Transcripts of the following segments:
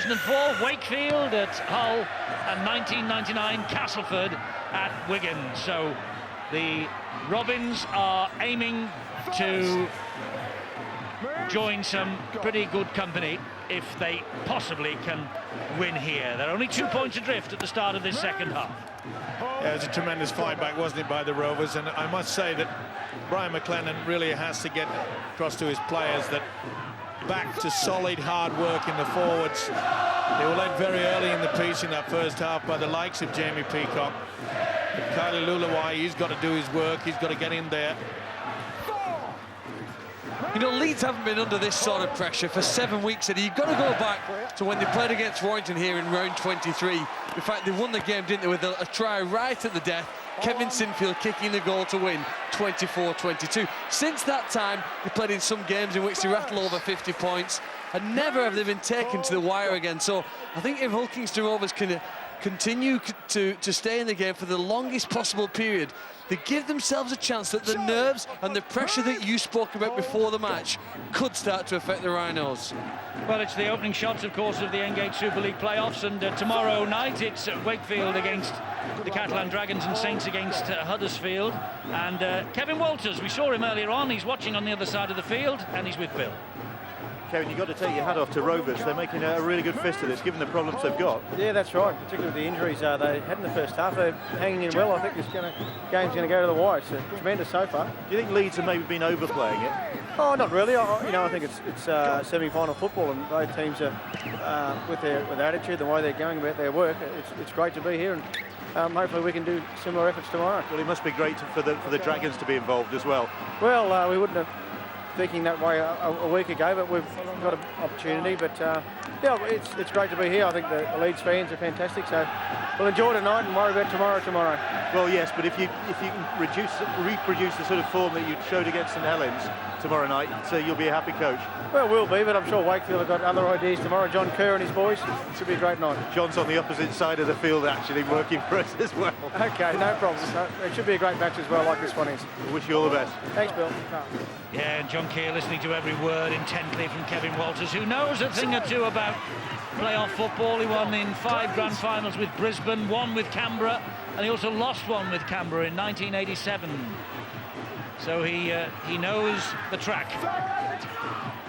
2004, Wakefield at Hull, and 1999, Castleford at Wigan. So the Robins are aiming to join some pretty good company if they possibly can win here. They're only 2 points adrift at the start of this second half. Yeah, it was a tremendous fight back, wasn't it, by the Rovers? And I must say that Brian McLennan really has to get across to his players that back to solid hard work in the forwards. They were led very early in the piece in that first half by the likes of Jamie Peacock. Kylie Lulawai, he's got to do his work, he's got to get in there. You know, Leeds haven't been under this sort of pressure for 7 weeks, and you've got to go back to when they played against Warrington here in round 23. In fact, they won the game, didn't they, with a try right at the death. Kevin Sinfield kicking the goal to win, 24-22. Since that time, they played in some games in which they rattle over 50 points, and never have they been taken to the wire again. So I think if Hull Kingston Rovers can continue to stay in the game for the longest possible period, they give themselves a chance that the nerves and the pressure that you spoke about before the match could start to affect the Rhinos. Well, it's the opening shots, of course, of the Engage Super League playoffs, and tomorrow night it's Wakefield against the Catalan Dragons and Saints against Huddersfield. And Kevin Walters, we saw him earlier on, he's watching on the other side of the field, and he's with Bill. Kevin, you've got to take your hat off to Rovers. They're making a really good fist of this, given the problems they've got. Yeah, that's right, particularly with the injuries they had in the first half. They're hanging in well. I think this game's going to go to the wire. It's tremendous so far. Do you think Leeds have maybe been overplaying it? Oh, not really. I think it's semi-final football, and both teams are with their attitude, the way they're going about their work. It's great to be here, and hopefully we can do similar efforts tomorrow. Well, it must be great for the Dragons to be involved as well. Well, we wouldn't have thinking that way a week ago, but we've got an opportunity. But yeah, it's great to be here. I think the Leeds fans are fantastic, so we'll enjoy tonight and worry about tomorrow. Well, yes, but if you can reproduce the sort of form that you showed against St Helens tomorrow night, so you'll be a happy coach. Well, we'll be, but I'm sure Wakefield have got other ideas tomorrow. John Kerr and his boys, it should be a great night. John's on the opposite side of the field, actually, working for us as well. Okay, no problem. It should be a great match as well, like this one is. I wish you all the best. Thanks, Bill. Yeah, and John Keir listening to every word intently from Kevin Walters, who knows a thing or two about playoff football. He won in 5 grand finals with Brisbane, 1 with Canberra, and he also lost 1 with Canberra in 1987. So he knows the track.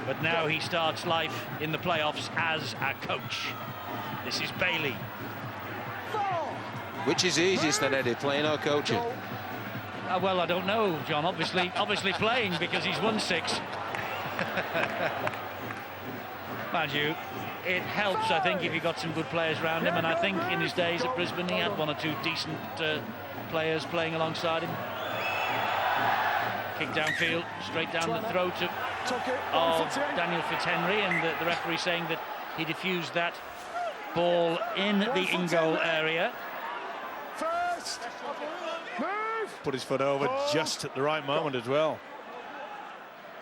But now he starts life in the playoffs as a coach. This is Bailey. Which is easiest then, Eddie, playing or coaching? Well, I don't know, John. Obviously playing, because he's won 6. Mind you, it helps, I think, if you've got some good players around him, and I think in his days at Brisbane he had 1 or 2 decent players playing alongside him. Kick downfield, straight down the throat of Daniel Fitzhenry, and the referee saying that he defused that ball in the in-goal area. Put his foot over just at the right moment as well.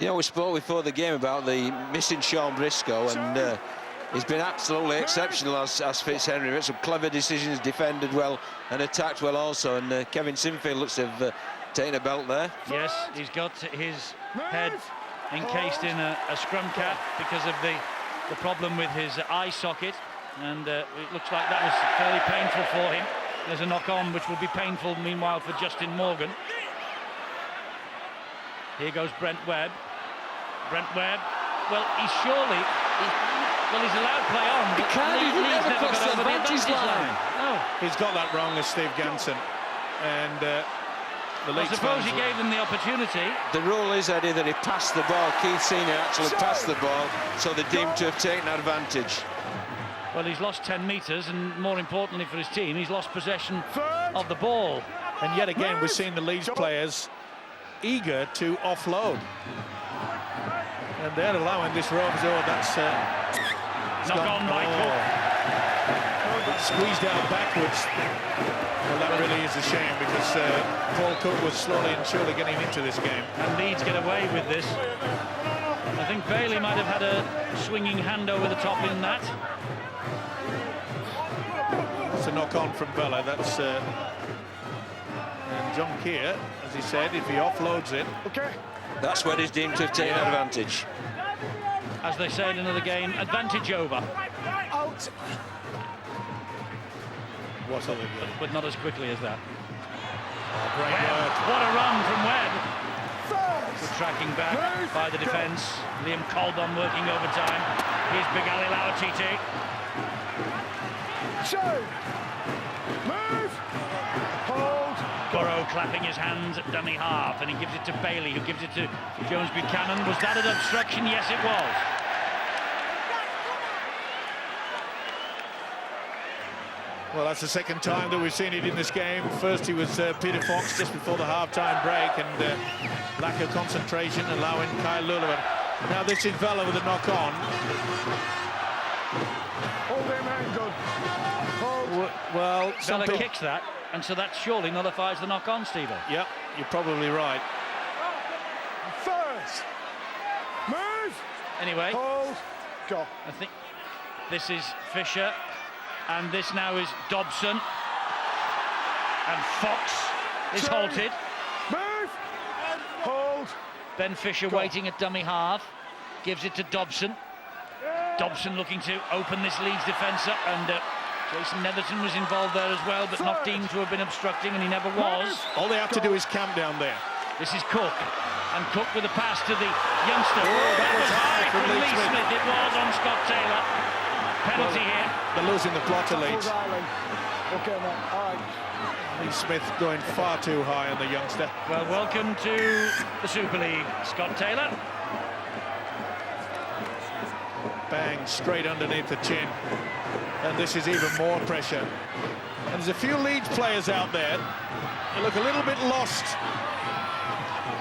You know, we spoke before the game about the missing Sean Briscoe, and he's been absolutely exceptional as Fitzhenry. Made some clever decisions, defended well and attacked well also, and Kevin Sinfield looks to have taken a belt there. Yes, he's got his head encased in a scrum cap because of the problem with his eye socket, and it looks like that was fairly painful for him. There's a knock-on which will be painful, meanwhile, for Justin Morgan. Here goes Brent Webb. Brent Webb, well, he's surely... he's allowed to play on, but Leeds never got over the advantage line. No. He's got that wrong as Steve Ganson. And the Leeds I suppose he gave them the opportunity. The rule is, Eddie, that he passed the ball. Keith Senior actually passed the ball, so they deemed to have taken advantage. Well, he's lost 10 metres, and more importantly for his team, he's lost possession of the ball. And yet again, we're seeing the Leeds players eager to offload. And they're allowing this Rovers, that's... knock on, Michael. Squeezed out backwards. Well, that really is a shame, because Paul Cook was slowly and surely getting into this game. And Leeds get away with this. I think Bailey might have had a swinging hand over the top in that. It's a knock-on from Bella. That's and John Keir, as he said, if he offloads it, that's when he's deemed to have taken advantage. As they say in another game, advantage over. What's other but not as quickly as that. great Webb, work. what a run from Webb. Good tracking back by the defence. Liam Colbon working overtime. Here's Big Ali Lauatiti. Move! Hold! Burrow clapping his hands at dummy half, and he gives it to Bailey, who gives it to Jones Buchanan. Was that an obstruction? Yes, it was. Well, that's the second time that we've seen it in this game. First, he was Peter Fox just before the half-time break, and lack of concentration, allowing Kyle Lulavan. Now this is Vela with a knock-on. Hold him, good. Hold. Well, Vela kicks that, and so that surely nullifies the knock-on, Stephen. Yep, you're probably right. First. Move! Anyway, Hold. Go. I think this is Fisher, and this now is Dobson, and Fox is halted. Move! Hold. Ben Fisher waiting at dummy half, gives it to Dobson. Dobson looking to open this Leeds defence up, and Jason Netherton was involved there as well, but not deemed to have been obstructing, and he never was. All they have to do is camp down there. This is Cook, and Cook with a pass to the youngster. That was high from Lee Smith. It was on Scott Taylor. Penalty here. They're losing the plot of Leeds. Okay, man. All right. Lee Smith going far too high on the youngster. Well, welcome to the Super League, Scott Taylor. Bang, straight underneath the chin. And this is even more pressure. And there's a few Leeds players out there who look a little bit lost.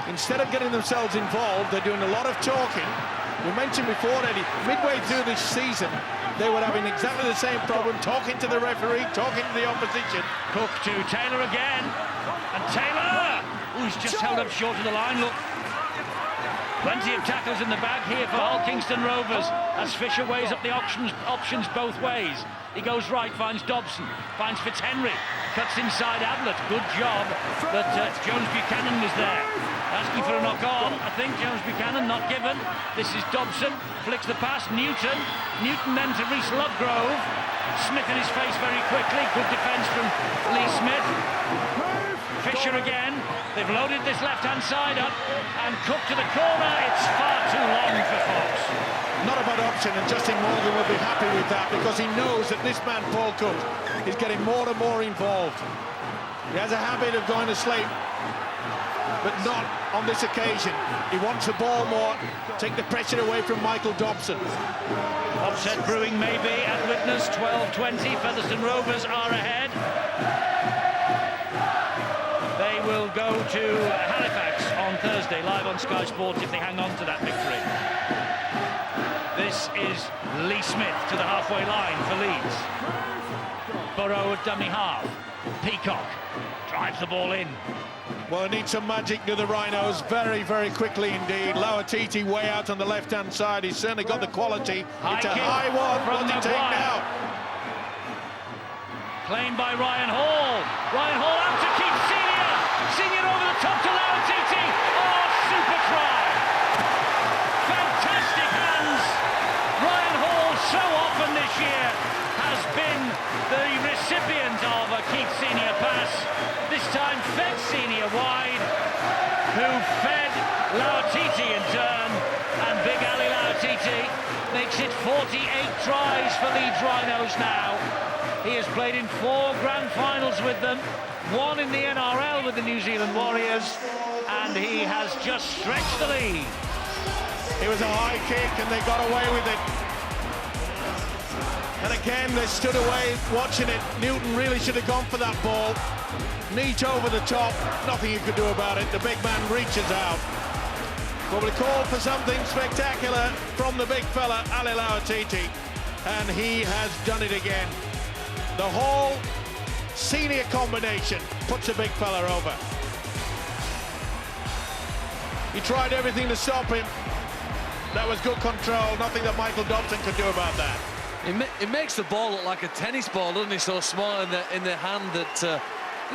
Instead of getting themselves involved, they're doing a lot of talking. We mentioned before, Eddie, midway through this season, they were having exactly the same problem, talking to the referee, talking to the opposition. Cook to Taylor again, and Taylor, who's just held up short of the line. Look, plenty of tackles in the bag here for Hull Kingston Rovers as Fisher weighs up the options both ways. He goes right, finds Dobson, finds Fitzhenry, cuts inside Ablett. Good job, but Jones Buchanan was there, asking for a knock-on. I think Jones Buchanan not given. This is Dobson, flicks the pass, Newton then to Reece Lovegrove. Smith in his face very quickly. Good defence from Lee Smith. Fisher again. They've loaded this left-hand side up, and Cook to the corner. It's far too long for Fox. Not a bad option, and Justin Morgan will be happy with that because he knows that this man, Paul Cook, is getting more and more involved. He has a habit of going to sleep, but not on this occasion. He wants the ball more, take the pressure away from Michael Dobson. Offset brewing maybe at Witness, 12-20. Featherstone Rovers are ahead. They will go to Halifax on Thursday, live on Sky Sports, if they hang on to that victory. This is Lee Smith to the halfway line for Leeds. Burrow at dummy half. Peacock drives the ball in. Well, it needs some magic to the Rhinos very, very quickly indeed. Lauatiti way out on the left-hand side. He's certainly got the quality. It's a high one. What's it take now? Claimed by Ryan Hall. Ryan Hall out to Keith Senior. Senior over the top to Lauatiti. Oh, super try. Fantastic hands. Ryan Hall so often this year has been the recipient of a Keith Senior pass. This time fed Senior wide, who fed Lauatiti in turn, and Big Ali Lauatiti makes it 48 tries for Leeds Rhinos now. He has played in 4 grand finals with them, 1 in the NRL with the New Zealand Warriors, and he has just stretched the lead. It was a high kick and they got away with it. And again, they stood away watching it. Newton really should have gone for that ball. Neat over the top, nothing you could do about it. The big man reaches out. Probably called for something spectacular from the big fella, Ali Lauatiti, and he has done it again. The whole Senior combination puts the big fella over. He tried everything to stop him. That was good control, nothing that Michael Dobson could do about that. It makes the ball look like a tennis ball, doesn't it? So small in the hand that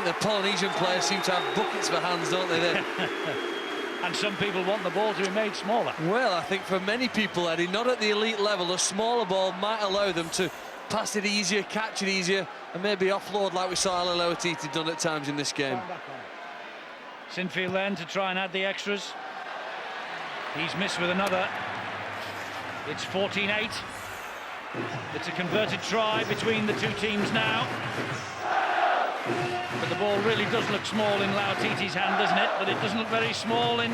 the Polynesian players seem to have buckets for hands, don't they? And some people want the ball to be made smaller. Well, I think for many people, Eddie, not at the elite level, a smaller ball might allow them to pass it easier, catch it easier, and maybe offload like we saw Ali Lauatiti done at times in this game. Sinfield then to try and add the extras. He's missed with another. It's 14-8. It's a converted try between the two teams now. But the ball really does look small in Lauatiti's hand, doesn't it? But it doesn't look very small in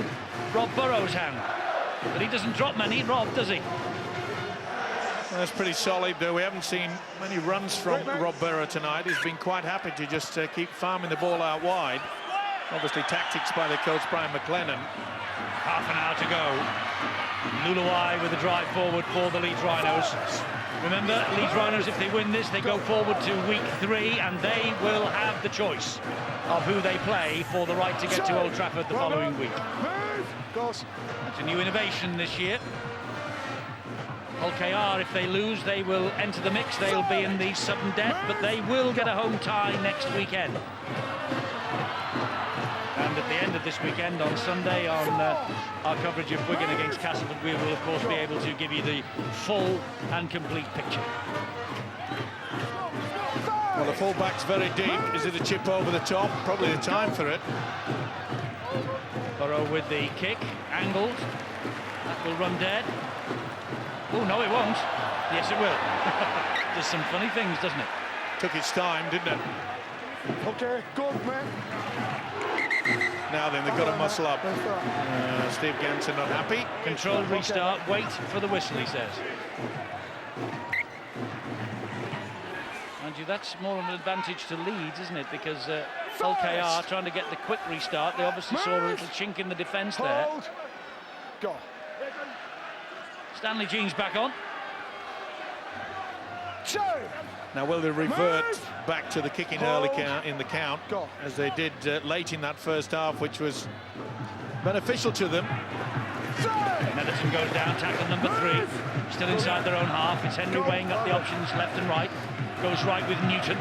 Rob Burrows' hand. But he doesn't drop many, Rob, does he? Well, that's pretty solid, though. We haven't seen many runs from Rob Burrow tonight. He's been quite happy to just keep farming the ball out wide. Obviously, tactics by the coach, Brian McLennan. Half an hour to go. Luluai with a drive forward for the Leeds Rhinos. Remember, Leeds Rhinos, if they win this, they go forward to week 3, and they will have the choice of who they play for the right to get to Old Trafford the following week. That's a new innovation this year. Hull KR, if they lose, they will enter the mix. They'll be in the sudden death, but they will get a home tie next weekend. And at the end of this weekend, on Sunday, on our coverage of Wigan against Castleford, we will, of course, be able to give you the full and complete picture. Well, the full-back's very deep. Is it a chip over the top? Probably the time for it. Burrow with the kick, angled. That will run dead. Oh, no, it won't. Yes, it will. Does some funny things, doesn't it? Took its time, didn't it? Okay, good, man. Now then, they've got to muscle up. Steve Ganson not happy. Controlled restart, wait for the whistle, he says. Mind you, that's more of an advantage to Leeds, isn't it? Because Hull KR trying to get the quick restart. They obviously saw a little chink in the defence there. Go. Stanley Jean's back on. Now, will they revert back to the kicking early count in the count, Go. as they did late in that first half, which was beneficial to them? Netherton goes down, tackle number 3. Still inside their own half. It's Henry weighing up the options left and right. Goes right with Newton.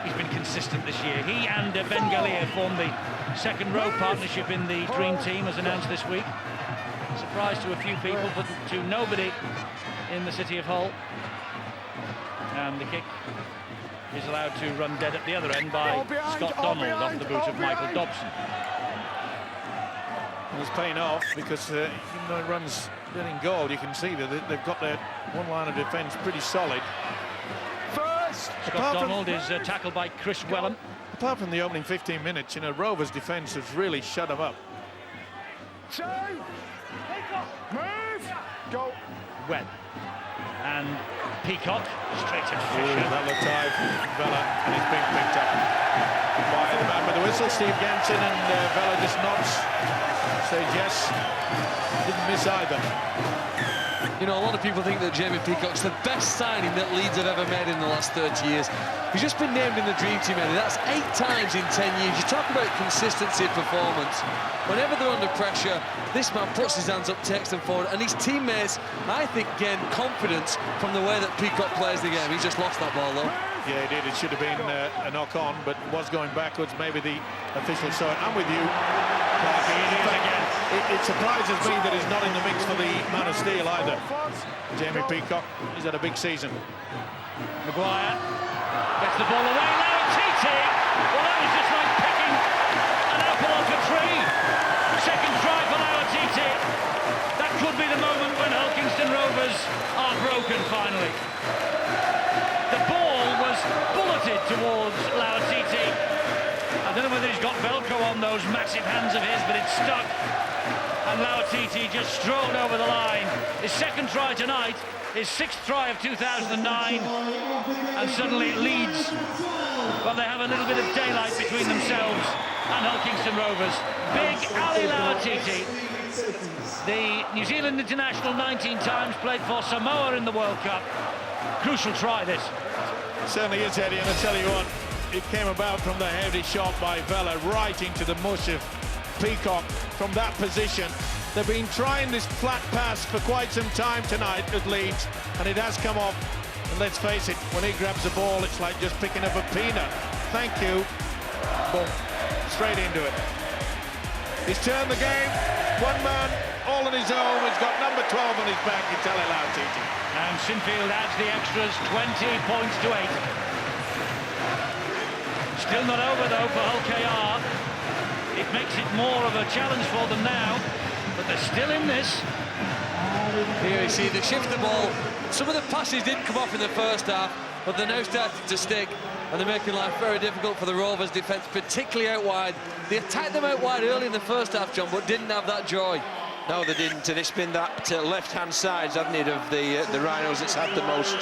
He's been consistent this year. He and Ben Gallier form the second row partnership in the Dream Team, as announced this week. Surprise to a few people, but to nobody in the city of Hull. And the kick is allowed to run dead at the other end by Scott Donald off the boot of Michael Dobson. And it's paying off because even though it runs dead in goal, you can see that they've got their one line of defence pretty solid. Scott Donald is tackled by Chris Wellham. Apart from the opening 15 minutes, you know, Rovers' defence has really shut them up. Move. Go. Webb. And Peacock straight to Fisher. That looked high from Vela, and it's being picked up by the man with the whistle, Steve Ganson, and Vela just nods, says yes. Didn't miss either. You know, a lot of people think that Jamie Peacock's the best signing that Leeds have ever made in the last 30 years. He's just been named in the Dream Team, Eddie. That's 8 times in 10 years. You talk about consistency of performance. Whenever they're under pressure, this man puts his hands up, takes them forward, and his teammates, I think, gain confidence from the way that Peacock plays the game. He's just lost that ball, though. Yeah, he did. It should have been a knock-on, but was going backwards. Maybe the official saw it. I'm with you. It surprises me that he's not in the mix for the Man of Steel either. Jamie Peacock, he's had a big season. Maguire gets the ball away. Lauatiti! Well, that was just like picking an apple off a tree. Second try for Lauatiti. That could be the moment when Kingston Rovers are broken finally. The ball was bulleted towards Lauatiti. I don't know whether he's got Velcro on those massive hands of his, but it's stuck. And Lauatiti just strode over the line. His second try tonight, his 6th try of 2009. And suddenly Leeds, well, they have a little bit of daylight between themselves and Kingston Rovers. Big Ali Lauatiti, the New Zealand international 19 times, played for Samoa in the World Cup. Crucial try, this. Certainly is, Eddie, and I tell you what, it came about from the heavy shot by Vela right into the mush of Peacock from that position. They've been trying this flat pass for quite some time tonight at Leeds, and it has come off. And let's face it, when he grabs the ball, it's like just picking up a peanut. Thank you. Boom. Straight into it. He's turned the game. One man all on his own. He's got number 12 on his back. It's Ali Lautiti. And Sinfield adds the extras, 20 points to 8. Still not over though for Hull KR. It makes it more of a challenge for them now, but they're still in this. Here you see they shift the ball. Some of the passes didn't come off in the first half, but they're now starting to stick, and they're making life very difficult for the Rovers defence, particularly out wide. They attacked them out wide early in the first half, John, but didn't have that joy. No, they didn't, and it's been that left-hand side, hasn't it, of the Rhinos that's had the most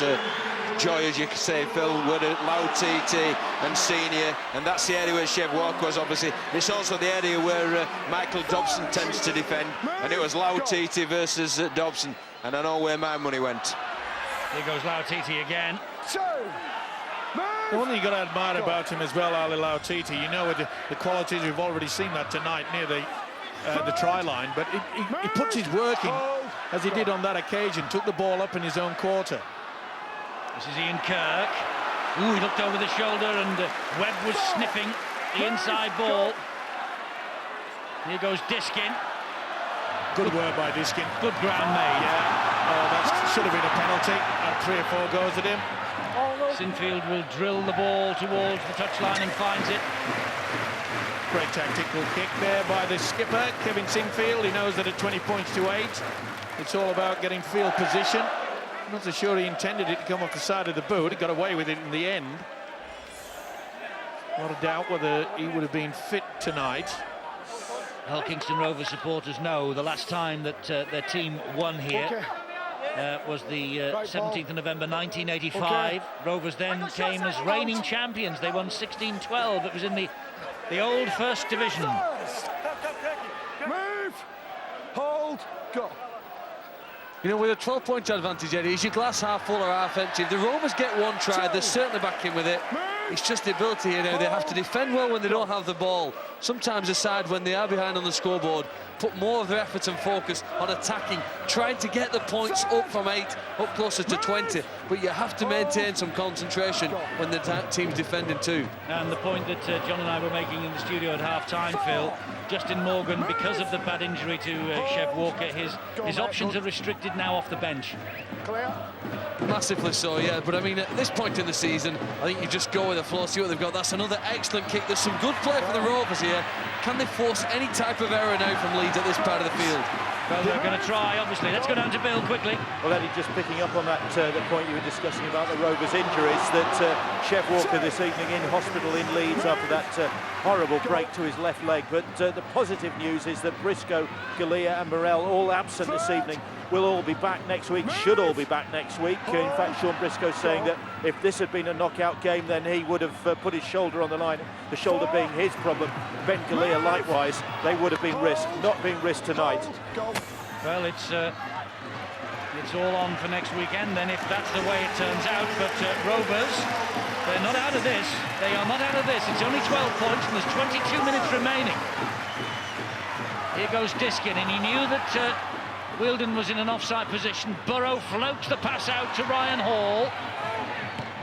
joy, as you could say, Phil, with Lautiti and Senior, and that's the area where Chev Walker was, obviously. It's also the area where Michael Dobson tends to defend, and it was Lautiti versus Dobson, and I know where my money went. Here goes Lautiti again. The one thing you've got to admire about him as well, Ali Lautiti, you know, with the qualities, we've already seen that tonight near the try line, but he puts his work in, as he did on that occasion, took the ball up in his own quarter. This is Ian Kirk. Ooh, he looked over the shoulder, and Webb was sniffing the inside ball. Here goes Diskin. Good work by Diskin. Good ground made. Yeah. Oh, that should have been a penalty. And 3 or 4 goes at him. Sinfield will drill the ball towards the touchline and finds it. Great tactical kick there by the skipper, Kevin Sinfield. He knows that at 20 points to 8, it's all about getting field position. I'm not so sure he intended it to come off the side of the boot. He got away with it in the end. Not a doubt whether he would have been fit tonight. Well, Kingston Rovers supporters know the last time that their team won here was the 17th of November 1985. Rovers then came as reigning champions. They won 16-12. It was in the old First Division. Move, hold, go. You know, with a 12-point advantage, Eddie, is your glass half full or half empty? If the Rovers get one try, they're certainly back in with it. It's just the ability here now. They have to defend well when they don't have the ball. Sometimes a side, when they are behind on the scoreboard, put more of their effort and focus on attacking, trying to get the points up from 8, up closer to 20. But you have to maintain some concentration when the team's defending too. And the point that John and I were making in the studio at half-time, Phil, Justin Morgan, because of the bad injury to Chev Walker, his options are restricted now off the bench. Clear. Massively so, yeah. But I mean, at this point in the season, I think you just go with the flow, see what they've got. That's another excellent kick. There's some good play for the Rovers here. Can they force any type of error now from Leeds at this part of the field? Well, they're going to try, obviously. Let's go down to Bill quickly. Well, Eddie, just picking up on that the point you were discussing about the Rovers' injuries, that Chev Walker this evening in hospital in Leeds after that horrible break to his left leg. But the positive news is that Briscoe, Galea and Morel, all absent this evening, will all be back next week, should all be back next week. In fact, Sean Briscoe saying that if this had been a knockout game, then he would have put his shoulder on the line, the shoulder being his problem. Ben Galea, likewise, they would have been risked, not being risked tonight. Well, it's all on for next weekend then, if that's the way it turns out. But Rovers, they're not out of this. They are not out of this. It's only 12 points and there's 22 minutes remaining. Here goes Diskin, and he knew that Wheeldon was in an offside position. Burrow floats the pass out to Ryan Hall,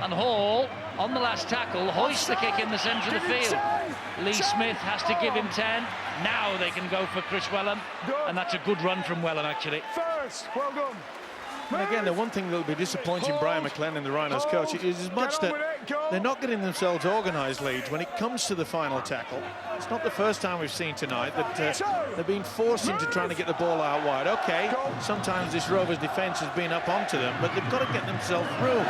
and Hall, on the last tackle, hoists the kick in the centre of the field. Lee Smith has to give him 10. Now they can go for Chris Wellham, and that's a good run from Wellham, actually. First, well done. And again, the one thing that will be disappointing Brian McLennan, the Rhinos coach, is as much that they're not getting themselves organised, Leeds, when it comes to the final tackle. It's not the first time we've seen tonight that they're being forced into trying to get the ball out wide. OK, sometimes this Rovers defence has been up onto them, but they've got to get themselves room,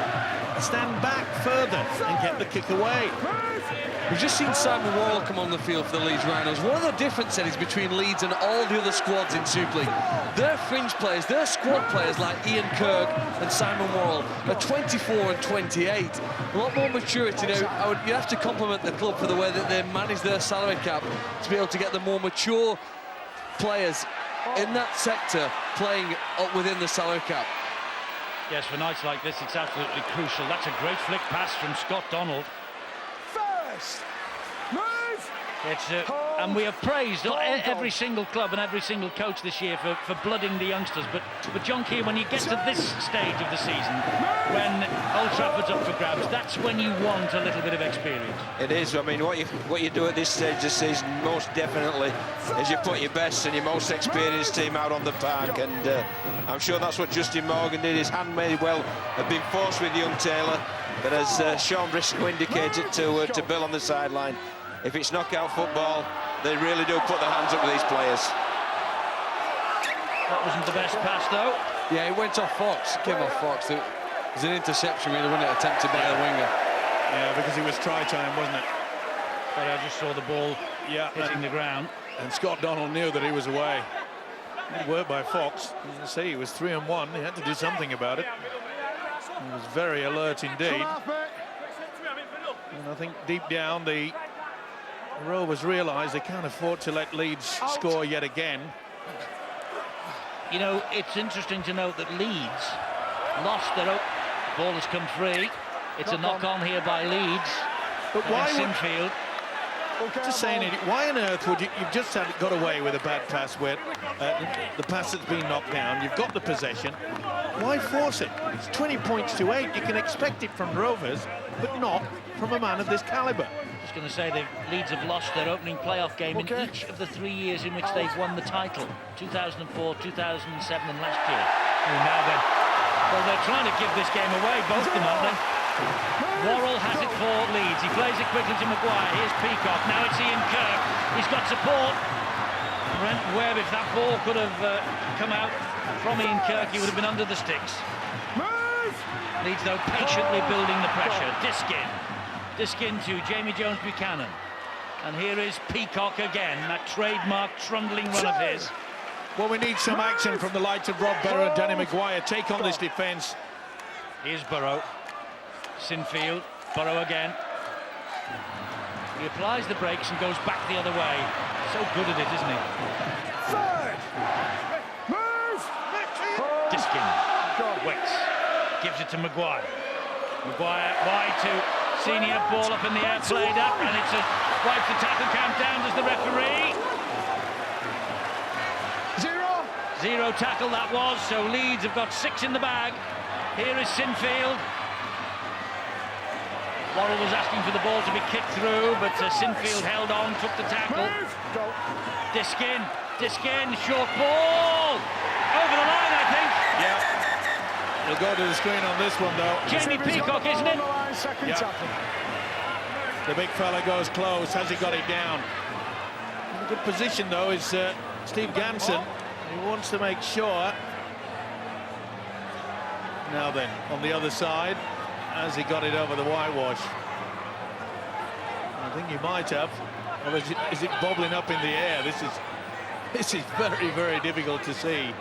stand back further and get the kick away. We've just seen Simon Worrell come on the field for the Leeds Rhinos. One of the differences between Leeds and all the other squads in Super League, their fringe players, their squad players like Ian Kirk and Simon Worrell are 24 and 28. A lot more maturity now. You have to compliment the club for the way that they manage their salary cap to be able to get the more mature players in that sector playing up within the salary cap. Yes, for nights like this, it's absolutely crucial. That's a great flick pass from Scott Donald. First, move. It's And we have praised every single club and every single coach this year for blooding the youngsters. But John Keane, when you get to this stage of the season, when Old Trafford's up for grabs, that's when you want a little bit of experience. It is. I mean, what you do at this stage of the season, most definitely, is you put your best and your most experienced team out on the park. And I'm sure that's what Justin Morgan did. His hand may well have been forced with young Taylor, but as Sean Briscoe indicated to Bill on the sideline, if it's knockout football, they really do put their hands up with these players. That wasn't the best pass, though. Yeah, it went off Fox. It came off Fox. It was an interception, really, wasn't it? Attempted by the winger. Yeah, because it was try time, wasn't it? But I just saw the ball hitting the ground. And Scott Donald knew that he was away. Good work by Fox. As you see, he was 3-1. He had to do something about it. He was very alert indeed. And I think deep down, the Rovers realise they can't afford to let Leeds score yet again. You know, it's interesting to note that Leeds lost their ball has come free. It's a knock-on here by Leeds. But why Sinfield. Just saying it, why on earth would you've just got away with a bad pass where the pass has been knocked down, you've got the possession, why force it? It's 20 points to 8. You can expect it from Rovers, but not from a man of this calibre. Just going to say the Leeds have lost their opening playoff game in each of the 3 years in which they've won the title, 2004, 2007 and last year. And now then, well, they're trying to give this game away, both of them, aren't they? Worrell has it for Leeds. He plays it quickly to Maguire. Here's Peacock. Now it's Ian Kirk. He's got support. Brent Webb, if that ball could have come out from Ian Kirk, he would have been under the sticks. Leeds, though, patiently building the pressure. Diskin to Jamie Jones-Buchanan. And here is Peacock again, that trademark trundling run of his. Well, we need some action from the likes of Rob Berra and Danny Maguire. Take on this defence. Here's Burrow. Sinfield. Burrow again. He applies the brakes and goes back the other way. So good at it, isn't he? Diskin. Waits. Gives it to Maguire. Maguire wide to Senior. Ball up in the air, played up, and it's a wipes the tackle count down. Does the referee? Zero tackle that was. So Leeds have got 6 in the bag. Here is Sinfield. Worrell was asking for the ball to be kicked through, but Sinfield held on, took the tackle. Diskin, short ball! Over the line, I think. Yeah. We'll go to the screen on this one, though. Jamie Peacock, isn't it? Yeah. The big fella goes close. Has he got it down? In a good position, though, is Steve Ganson. He wants to make sure. Now then, on the other side, as he got it over the whitewash. I think he might have. Or is it bobbling up in the air? This is very, very difficult to see.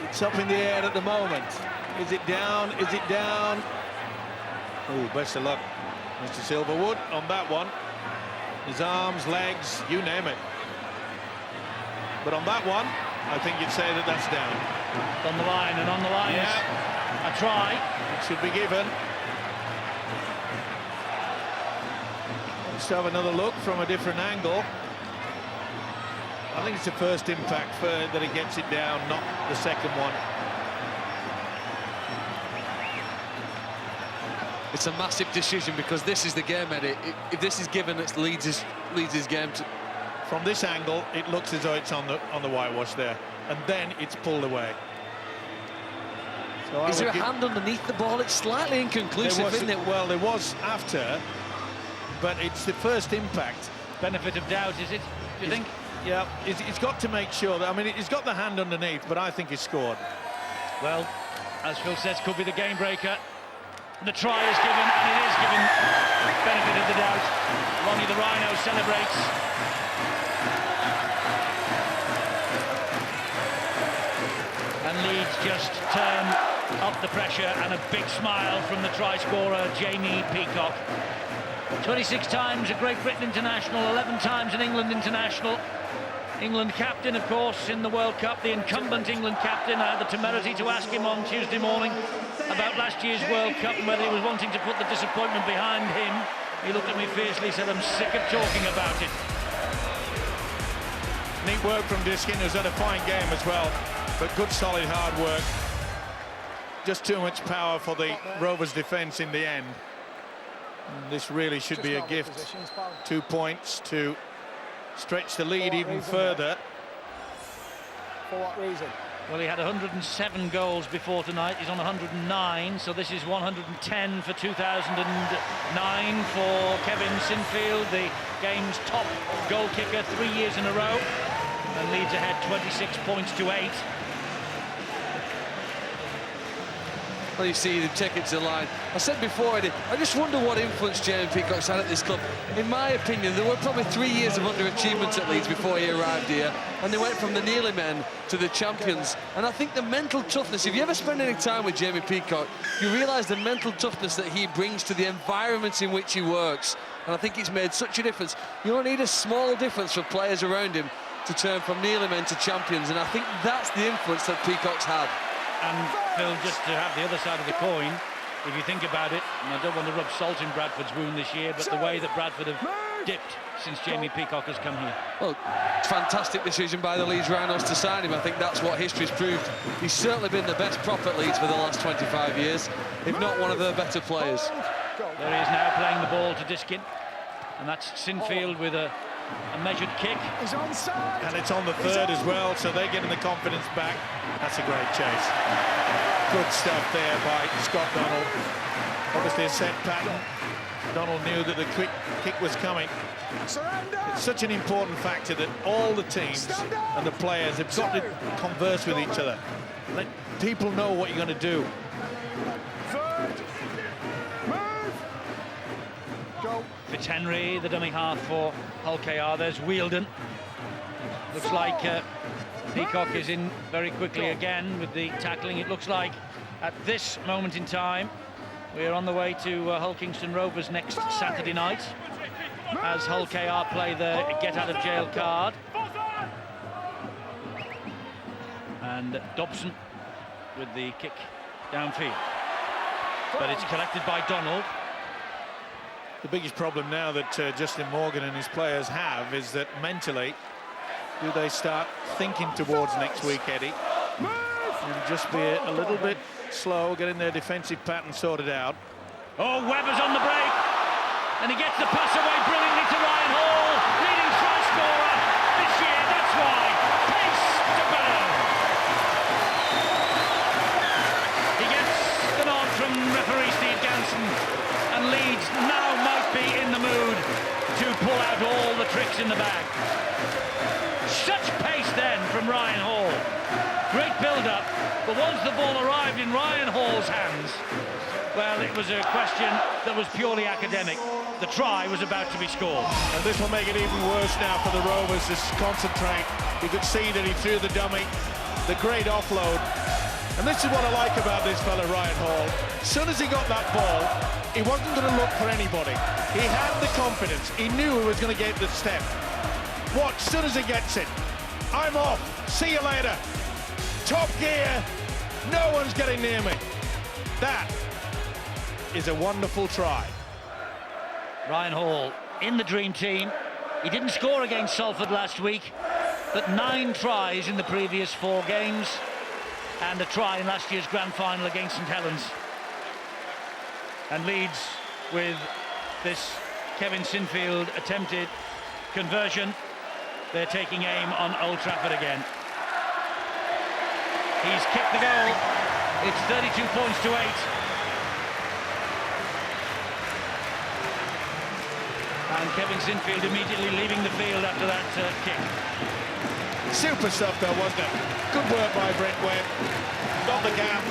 It's up in the air at the moment. Is it down? Is it down? Oh, best of luck, Mr. Silverwood, on that one. His arms, legs, you name it. But on that one, I think you'd say that that's down. On the line, and on the line is a try. It should be given. Let's have another look from a different angle. I think it's the first impact that he gets it down, not the second one. It's a massive decision because this is the game, Eddie. If this is given, it's Leeds' game. From this angle, it looks as though it's on the whitewash there, and then it's pulled away. So is there a hand underneath the ball? It's slightly inconclusive, isn't it? Well, there was after, but it's the first impact. Benefit of doubt, is it? Do you think? Yeah, he's got to make sure that. I mean, he's got the hand underneath, but I think he's scored. Well, as Phil says, could be the game breaker. The try is given, and it is given benefit of the doubt. Lonnie the Rhino celebrates. And Leeds just turn up the pressure, and a big smile from the try scorer, Jamie Peacock. 26 times a Great Britain international, 11 times an England international. England captain, of course, in the World Cup, the incumbent England captain. I had the temerity to ask him on Tuesday morning about last year's World Cup and whether he was wanting to put the disappointment behind him He looked at me fiercely, said, I'm sick of talking about it. Neat work from Diskin, who's had a fine game as well, but good, solid, hard work. Just too much power for the Rovers' defence in the end. And this really should be a gift. 2 points to stretch the lead even further. For what reason? Well, he had 107 goals before tonight. He's on 109, so this is 110 for 2009 for Kevin Sinfield, the game's top goal kicker 3 years in a row, and Leeds ahead 26 points to 8. Well, you see the tickets in line. I said before, Eddie, I just wonder what influence Jamie Peacock's had at this club. In my opinion, there were probably 3 years of underachievement at Leeds before he arrived here, and they went from the nearly men to the champions. And I think the mental toughness, if you ever spend any time with Jamie Peacock, you realise the mental toughness that he brings to the environment in which he works. And I think it's made such a difference. You only need a small difference for players around him to turn from nearly men to champions, and I think that's the influence that Peacock's had. And Phil, just to have the other side of the coin, if you think about it, and I don't want to rub salt in Bradford's wound this year, but the way that Bradford have dipped since Jamie Peacock has come here. Well, fantastic decision by the Leeds Rhinos to sign him. I think that's what history's proved. He's certainly been the best prop at Leeds for the last 25 years, if not one of their better players. There he is now playing the ball to Diskin, and that's Sinfield with a measured kick. He's onside. And it's on the third as well, so they're getting the confidence back. That's a great chase. Good stuff there by Scott Donald. Obviously a set pattern. Donald knew that the quick kick was coming. Surrender. It's such an important factor that all the teams and the players have got to converse with each other. Let people know what you're going to do. Third. Move. Go. Fitzhenry, the dummy half for Hull KR. There's Wheeldon. Looks like Peacock is in very quickly again with the tackling. It looks like at this moment in time we're on the way to Hull Kingston Rovers next Saturday night as Hull KR play the get out of jail card. And Dobson with the kick downfield, but it's collected by Donald. The biggest problem now that Justin Morgan and his players have is that mentally, do they start thinking towards next week, Eddie? And just be a little bit slow, getting their defensive pattern sorted out. Oh, Webber's on the break, and he gets the pass away brilliantly to Ryan Hall, leading try scorer this year. That's why. Pace to burn. He gets the nod from referee Steve Ganson, and Leeds now might be in the mood to pull out all the tricks in the bag. Such pace then from Ryan Hall. Great build-up, but once the ball arrived in Ryan Hall's hands, well, it was a question that was purely academic. The try was about to be scored. And this will make it even worse now for the Rovers to concentrate. You could see that he threw the dummy, the great offload. And this is what I like about this fella, Ryan Hall. As soon as he got that ball, he wasn't going to look for anybody. He had the confidence. He knew he was going to get the step. Watch, as soon as he gets it, I'm off. See you later. Top gear. No one's getting near me. That is a wonderful try. Ryan Hall in the dream team. He didn't score against Salford last week, but 9 tries in the previous 4 games, and a try in last year's grand final against St Helens. And Leeds, with this Kevin Sinfield attempted conversion, they're taking aim on Old Trafford again. He's kicked the goal. It's 32 points to 8. And Kevin Sinfield immediately leaving the field after that kick. Super stuff though, wasn't it? Good work by Brent Webb. Got the gap.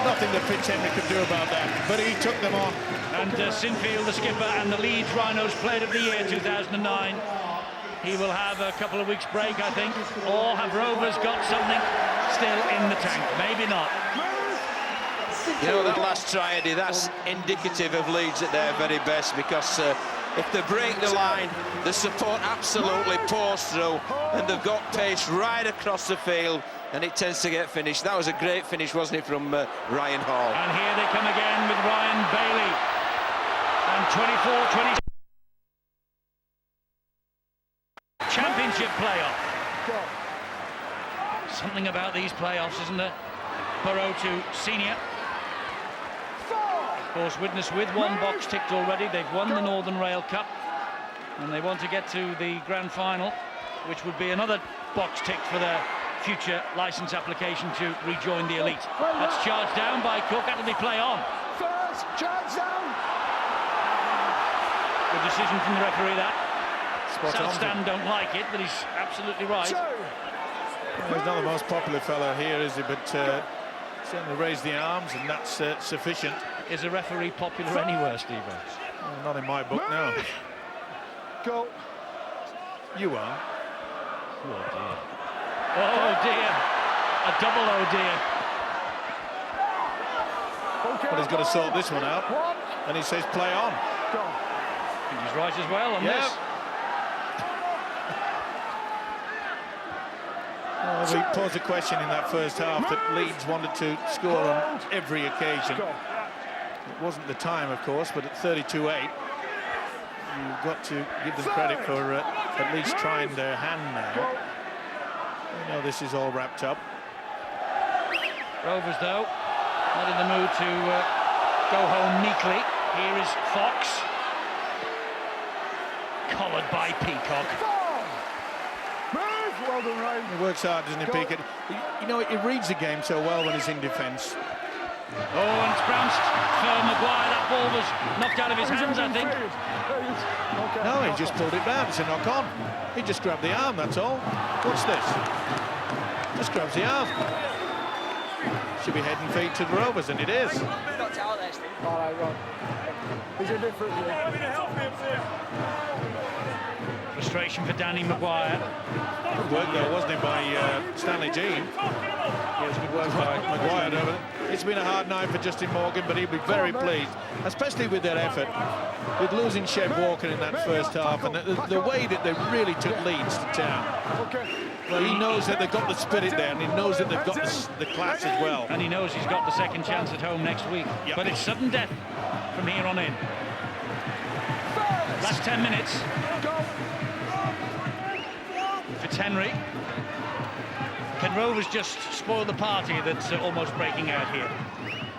Nothing that Fitzhenry could do about that, but he took them on. And Sinfield, the skipper, and the Leeds Rhinos Player of the Year 2009. He will have a couple of weeks break, I think, or have Rovers got something still in the tank? Maybe not. You know, that last try, Eddie, that's indicative of Leeds at their very best, because if they break the line, the support absolutely pours through, and they've got pace right across the field, and it tends to get finished. That was a great finish, wasn't it, from Ryan Hall? And here they come again with Ryan Bailey. And 24-20. Championship playoff. Something about these playoffs, isn't there? Borough to Senior. Of course, Widnes with one box ticked already. They've won the Northern Rail Cup, and they want to get to the grand final, which would be another box tick for their future licence application to rejoin the elite. That's charged down by Cook. That'll be play on. First, charge down. Good decision from the referee, that. Spot South on. Stand don't like it, but he's absolutely right. Well, he's not the most popular fella here, is he? But certainly raised the arms, and that's sufficient. Is a referee popular anywhere, Steve? Well, not in my book, no. Go. You are. Oh dear. Oh dear. A double oh dear. Okay. But he's got to sort this one out. And he says play on. Go. I think he's right as well on Yeah. this. Well, we posed a question in that first half that Leeds wanted to score on every occasion. Go. It wasn't the time, of course, but at 32-8, you've got to give them credit for at least trying their hand now. You know this is all wrapped up. Rovers, though, not in the mood to go home neatly. Here is Fox. Collared by Peacock. Move. Well done, Ryan. He works hard, doesn't he, Peacock? You know, he reads the game so well when he's in defence. Oh, and it's bounced for Maguire. That ball was knocked out of his hands, I think. No, he just pulled it back. It's a knock on. He just grabbed the arm, that's all. What's this? Just grabs the arm. Should be head and feet to the Rovers, and it is. All right, Ron. He's a different Frustration for Danny Maguire. Good work, though, wasn't it, by Stanley Jean? Yes, good work by Maguire. It's been a hard night for Justin Morgan, but he'll be very pleased, especially with their effort, with losing Shed Walker in that first half, and the way that they really took Leeds to town. Well, he knows that they've got the spirit there, and he knows that they've got the class as well. And he knows he's got the second chance at home next week. Yep. But it's sudden death from here on in. Last 10 minutes. Fitzhenry. Can Rovers just spoil the party that's almost breaking out here?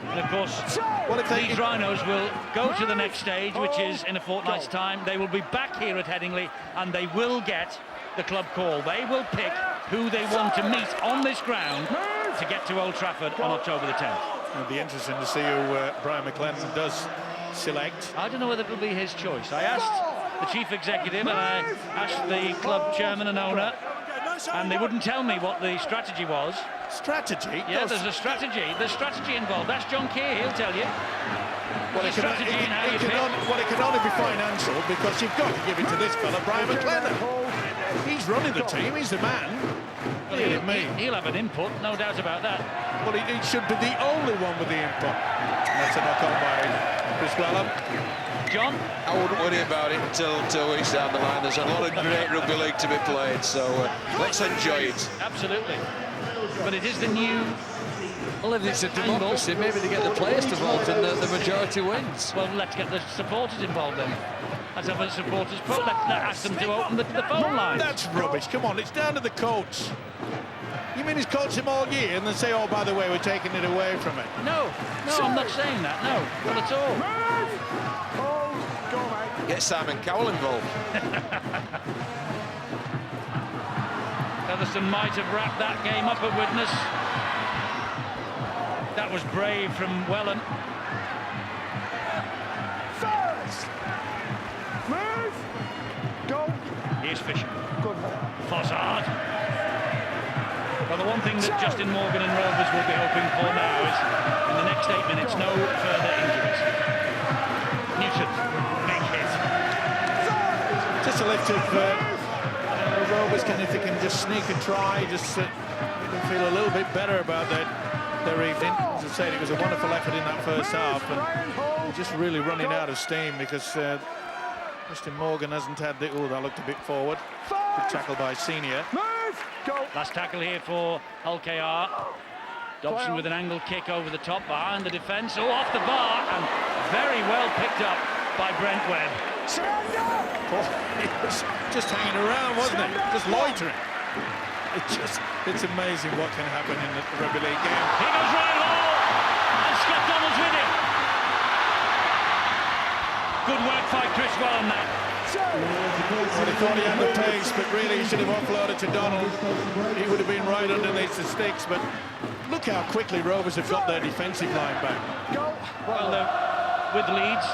And of course, Well, if these Rhinos will go to the next stage, which is in a fortnight's time. They will be back here at Headingley, and they will get the club call. They will pick who they want to meet on this ground to get to Old Trafford on October the 10th. It'll be interesting to see who Brian McLennan does select. I don't know whether it'll be his choice. I asked the chief executive and I asked the club chairman and owner, and they wouldn't tell me what the strategy was. Strategy? Yeah, there's a strategy. There's strategy involved. That's John Keir, he'll tell you. Well, it can only be financial, because you've got to give it to this fella, Brian McLennan. He's running the team, he's the man. Well, he'll have an input, no doubt about that. Well, he should be the only one with the input. And that's a knock-on by Chris Wellham. John? I wouldn't worry about it until 2 weeks down the line. There's a lot of great rugby league to be played, so let's enjoy it. Absolutely. But it is the new... Well, if it's a democracy, maybe they get the players to vote and the majority wins. Well, let's get the supporters involved then. Let's have a supporters vote. Let's ask them to open the phone lines. That's rubbish. Come on, it's down to the coach. You mean he's coached him all year and then say, oh, by the way, we're taking it away from it? No, I'm not saying that, no, not at all. Get Simon Cowell involved. Featherstone might have wrapped that game up at Widnes. That was brave from Welland. First. Move. Go. Here's Fisher. Good. Fossard. Well, the one thing that Justin Morgan and Rovers will be hoping for now is, in the next 8 minutes, no further injuries. Newton, big hit. Just a lift of Rovers, if they can just sneak and try, just make them feel a little bit better about their evening. As I said, it was a wonderful effort in that first half, and they're just really running out of steam because Justin Morgan hasn't had the... Oh, that looked a bit forward. Good tackle by Senior. Last tackle here for Hull KR. Dobson with an angled kick over the top behind the defence. Oh, off the bar, and very well picked up by Brent Webb. Oh, he was just hanging around, wasn't he? Just loitering. It's amazing what can happen in the rugby league game. He goes right hole, and Scott Donald's with him. Good work by Chris Well on that. Well, he thought he had the pace, but really he should have offloaded to Donald. He would have been right underneath the sticks, but look how quickly Rovers have got their defensive line back. Well, with Leeds,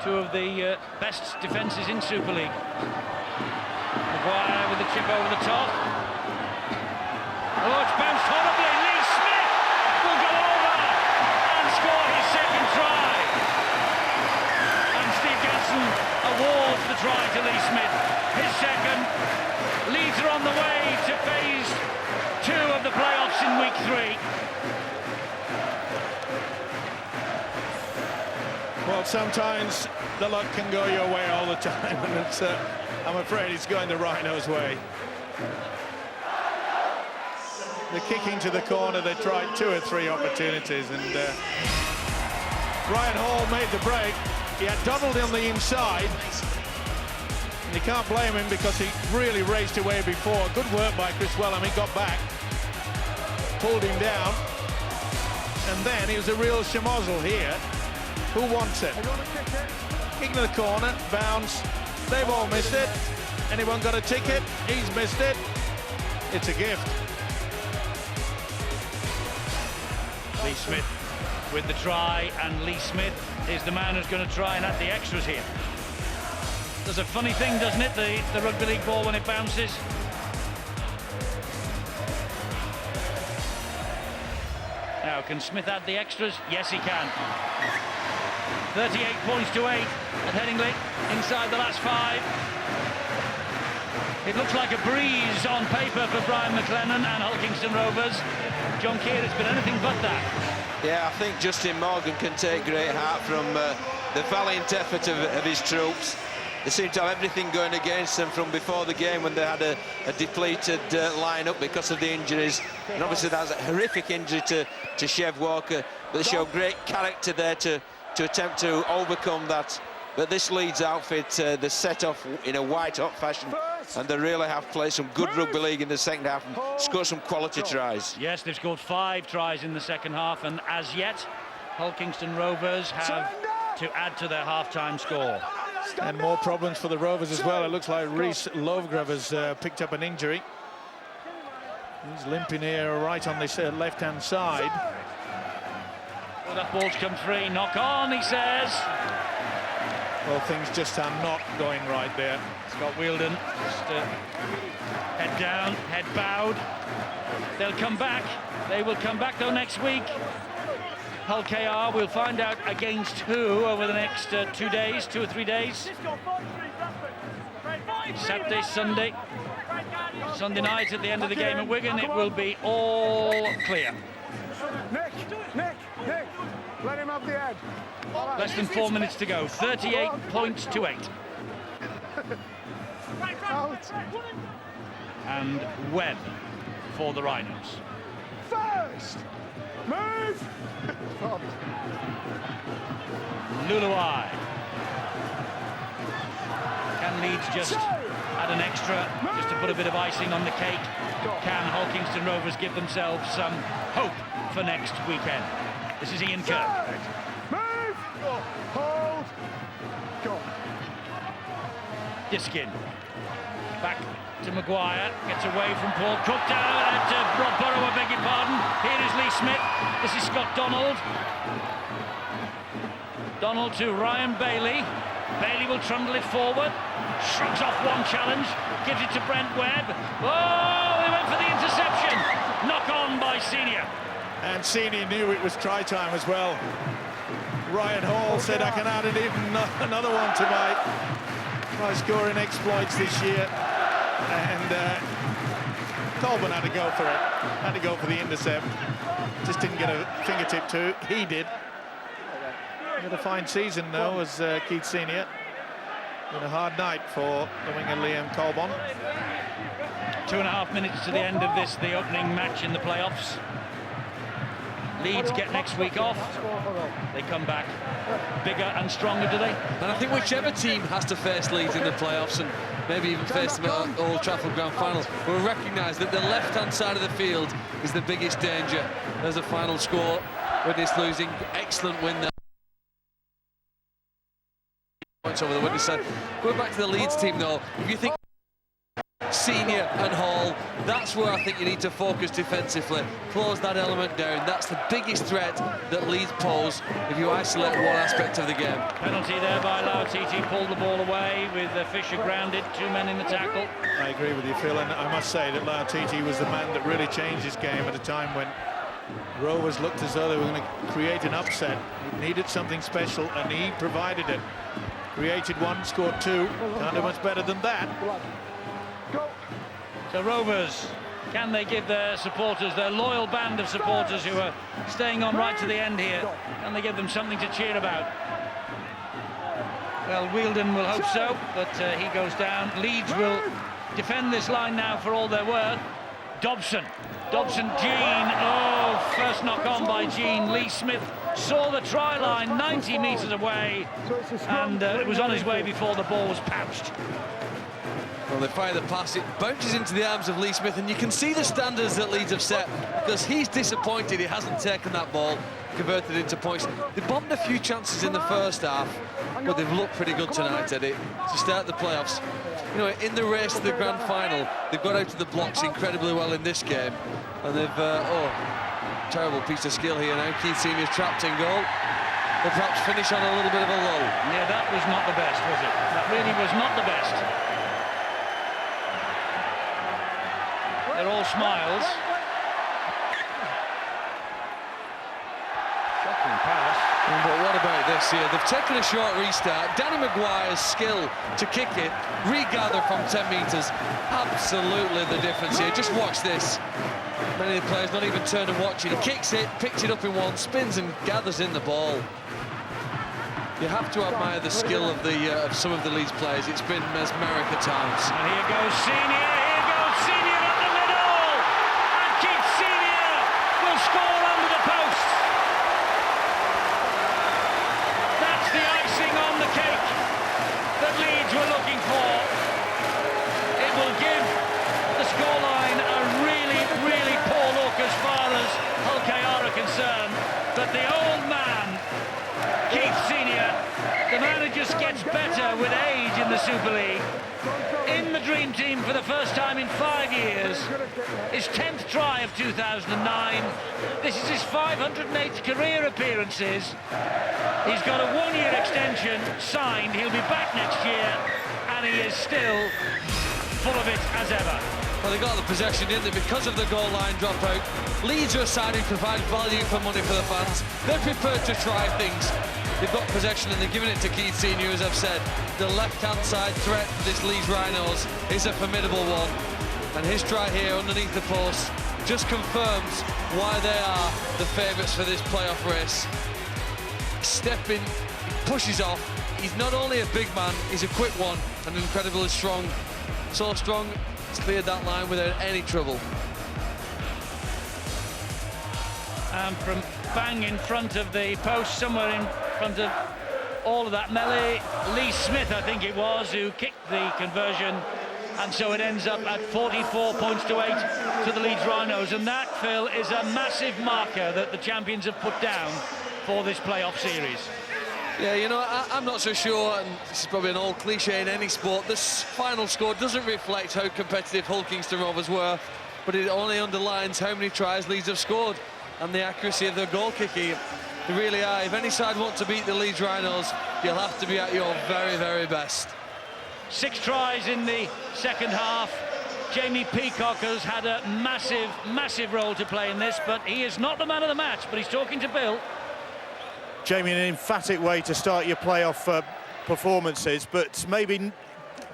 two of the best defences in Super League. Maguire with the chip over the top. Oh, it's bounced horribly. Lee Smith will go over and score his second try. And Steve Gasson awards the try to Lee Smith. His second. Leeds are on the way to phase 2 of the playoffs in week 3. Well, sometimes the luck can go your way all the time, and it's, I'm afraid it's going the Rhinos' way. The kicking to the corner, they tried 2 or 3 opportunities, and Ryan Hall made the break. He had Donald on the inside, and you can't blame him because he really raced away before. Good work by Chris Wellham. He got back, pulled him down, and then he was a real schmozzle here. Who wants it? Kick to the corner, bounce. They've all missed it. Anyone got a ticket? He's missed it. It's a gift. Lee Smith with the try, and Lee Smith is the man who's going to try and add the extras here. Does a funny thing, doesn't it, the rugby league ball when it bounces? Now, can Smith add the extras? Yes, he can. 38 points to 8 at Headingley, inside the last 5. It looks like a breeze on paper for Brian McLennan and Hull Kingston Rovers. John Keir, it's been anything but that. Yeah, I think Justin Morgan can take great heart from the valiant effort of his troops. They seem to have everything going against them from before the game when they had a depleted line-up because of the injuries. And obviously that's a horrific injury to Chev Walker, but they show great character there to attempt to overcome that. But this Leeds outfit, they're set off in a white-hot fashion, and they really have played some good rugby league in the second half and scored some quality tries. Yes, they've scored 5 tries in the second half, and as yet, Hull Kingston Rovers have to add to their half-time score. And more problems for the Rovers as well. It looks like Rhys Lovegrove has picked up an injury. He's limping here right on this left-hand side. Well, that ball's come free. Knock on, he says. Well, things just are not going right there. Scott Wheeldon just head down, head bowed. They'll come back. They will come back, though, next week. Hull KR, we'll find out against who over the next 2 days, 2 or 3 days. Saturday, Sunday. Sunday night at the end of the game at Wigan, it will be all clear. Nick, let him have the head. Less than 4 minutes to go, 38 points to 8. Out. And Webb for the Rhinos. First, move. Luluai. Can Leeds just add an extra, just to put a bit of icing on the cake? Can Hull Kingston Rovers give themselves some hope for next weekend? This is Ian Kirk. Move. Hold. Go. Diskin. Back to Maguire. Gets away from Paul Cook. Down at Rob Burrow, I beg your pardon. Here is Lee Smith. This is Scott Donald. Donald to Ryan Bailey. Bailey will trundle it forward. Shrugs off one challenge. Gives it to Brent Webb. Oh, they went for the interception. Knock on by Senior. And Senior knew it was try time as well. Ryan Hall said, I can add it even another one to my scoring exploits this year. And Colburn had to go for it. Had to go for the intercept. Just didn't get a fingertip to. He did. Had a fine season, though, as Keith Senior. Been a hard night for the winger Liam Colburn. 2.5 minutes to the end of this, the opening match in the playoffs. Leeds get next week off. They come back bigger and stronger, do they? And I think whichever team has to face Leeds in the playoffs, and maybe even face them at Old Trafford Grand Final, will recognise that the left-hand side of the field is the biggest danger. There's a final score. Witness losing. Excellent win there. Points over the Witness side. Going back to the Leeds team, though, if you think Senior and Hall, that's where I think you need to focus defensively. Close that element down. That's the biggest threat that Leeds pose if you isolate one aspect of the game. Penalty there by Lautiti, pulled the ball away with Fisher grounded, 2 men in the tackle. I agree with you, Phil, and I must say that Lautiti was the man that really changed his game at a time when Rovers looked as though they were going to create an upset. It needed something special, and he provided it. Created one, scored two. Can't do much better than that. So Rovers, can they give their supporters, their loyal band of supporters who are staying on right to the end here, can they give them something to cheer about? Well, Wheeldon will hope so, but he goes down. Leeds will defend this line now for all they're worth. Dobson, Jean, oh, first knock on by Jean. Lee Smith saw the try line 90 metres away, and it was on his way before the ball was pouched. Well, they fire the pass, it bounces into the arms of Lee Smith, and you can see the standards that Leeds have set, because he's disappointed he hasn't taken that ball, converted into points. They bombed a few chances in the first half, but they've looked pretty good tonight, Eddie, to start the playoffs. You know, in the race to the grand final, they've got out of the blocks incredibly well in this game, and they've, terrible piece of skill here now. Keith Senior's trapped in goal. They'll perhaps finish on a little bit of a lull. Yeah, that was not the best, was it? That really was not the best. They're all smiles. Shocking pass. But what about this here? They've taken a short restart. Danny Maguire's skill to kick it, regather from 10 metres, absolutely the difference here. Just watch this. Many of the players not even turn and watch it. He kicks it, picks it up in one, spins and gathers in the ball. You have to admire the skill of some of the Leeds players. It's been mesmeric at times. And here goes Senior, up the middle! And Keith Senior will score under the post. That's the icing on the cake that Leeds were looking for. It will give the scoreline a really, really poor look as far as Hull KR are concerned. But the old man, Keith Senior, the man who just gets better with age in the Super League, in the dream team for the first time in 5 years, his 10th try of 2009. This is his 508th career appearances. He's got a one-year extension signed. He'll be back next year, and he is still full of it as ever. Well, they got the possession, didn't they, because of the goal line dropout. Leeds are a side who provide value for money for the fans. They're prepared to try things. They've got possession and they're giving it to Keith Senior, as I've said. The left-hand side threat for this Leeds Rhinos is a formidable one. And his try here underneath the post just confirms why they are the favourites for this playoff race. Stepping, pushes off. He's not only a big man, he's a quick one and incredibly strong. So strong, he's cleared that line without any trouble. And from bang in front of the post, somewhere in front of all of that melee, Lee Smith, I think it was, who kicked the conversion, and so it ends up at 44 points to 8 to the Leeds Rhinos, and that, Phil, is a massive marker that the champions have put down for this playoff series. Yeah, you know, I'm not so sure, and this is probably an old cliche in any sport, this final score doesn't reflect how competitive Hull Kingston Rovers were, but it only underlines how many tries Leeds have scored and the accuracy of their goal kicking. They really are. If any side want to beat the Leeds Rhinos, you'll have to be at your very, very best. 6 tries in the second half. Jamie Peacock has had a massive, massive role to play in this, but he is not the man of the match, but he's talking to Bill. Jamie, an emphatic way to start your playoff performances, but maybe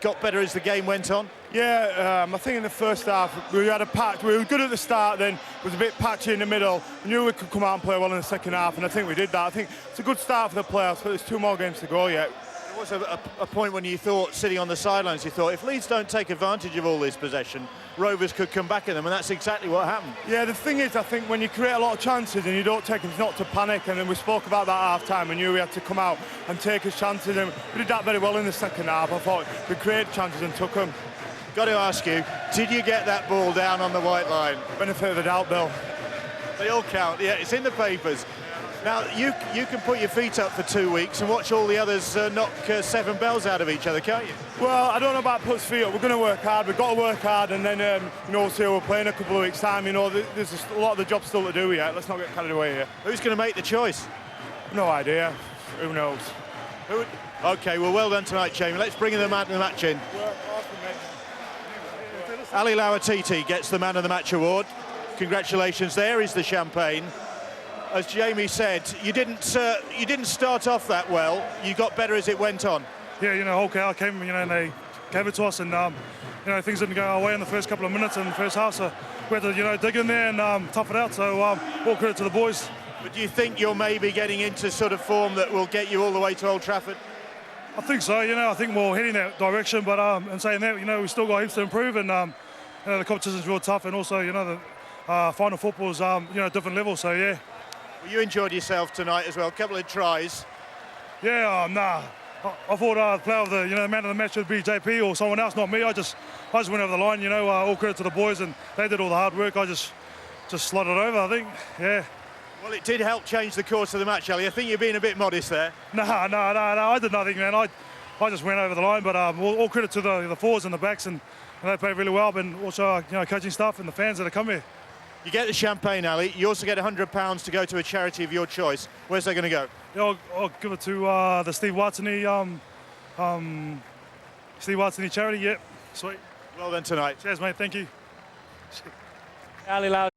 got better as the game went on. Yeah, I think in the first half we had a patch. We were good at the start, then it was a bit patchy in the middle. We knew we could come out and play well in the second half, and I think we did that. I think it's a good start for the playoffs, but there's 2 more games to go yet. There was a point when you thought, sitting on the sidelines, you thought, if Leeds don't take advantage of all this possession, Rovers could come back at them, and that's exactly what happened. Yeah, the thing is, I think when you create a lot of chances and you don't take them, it's not to panic, and then we spoke about that at half-time. We knew we had to come out and take his chances, and we did that very well in the second half. I thought we created chances and took them. Got to ask you, did you get that ball down on the white line? Benefit of the doubt, Bill. They all count, yeah, it's in the papers. Now, you can put your feet up for 2 weeks and watch all the others knock 7 bells out of each other, can't you? Well, I don't know about puts feet up. We're going to work hard. We've got to work hard, and then, we'll see how we're playing a couple of weeks' time. There's a lot of the job still to do yet. Let's not get carried away here. Who's going to make the choice? No idea. Who knows? OK, well done tonight, Jamie. Let's bring the man of the match in. Ali Lawatiti gets the man of the match award. Congratulations, there is the champagne. As Jamie said, you didn't start off that well. You got better as it went on. Yeah, whole crowd came, and they gave it to us, and things didn't go our way in the first couple of minutes in the first half, so we had to dig in there and tough it out. So all credit to the boys. But do you think you're maybe getting into sort of form that will get you all the way to Old Trafford? I think so. I think we're heading that direction. But in saying that, we've still got heaps to improve, and the competition's real tough, and also the final football's a different level. So yeah. Well, you enjoyed yourself tonight as well. A couple of tries. Yeah, nah. I thought the player of the man of the match would be JP or someone else, not me. I just went over the line. All credit to the boys, and they did all the hard work. I just slotted over, I think. Yeah. Well, it did help change the course of the match, Ali. I think you're being a bit modest there. No. I did nothing, man. I just went over the line, but all credit to the forwards and the backs, and they played really well. And also, coaching staff and the fans that have come here. You get the champagne, Ali. You also get £100 to go to a charity of your choice. Where's that going to go? Yeah, I'll give it to the Steve Watsony charity. Yep, sweet. Well done tonight. Cheers, mate. Thank you. Ali Lau.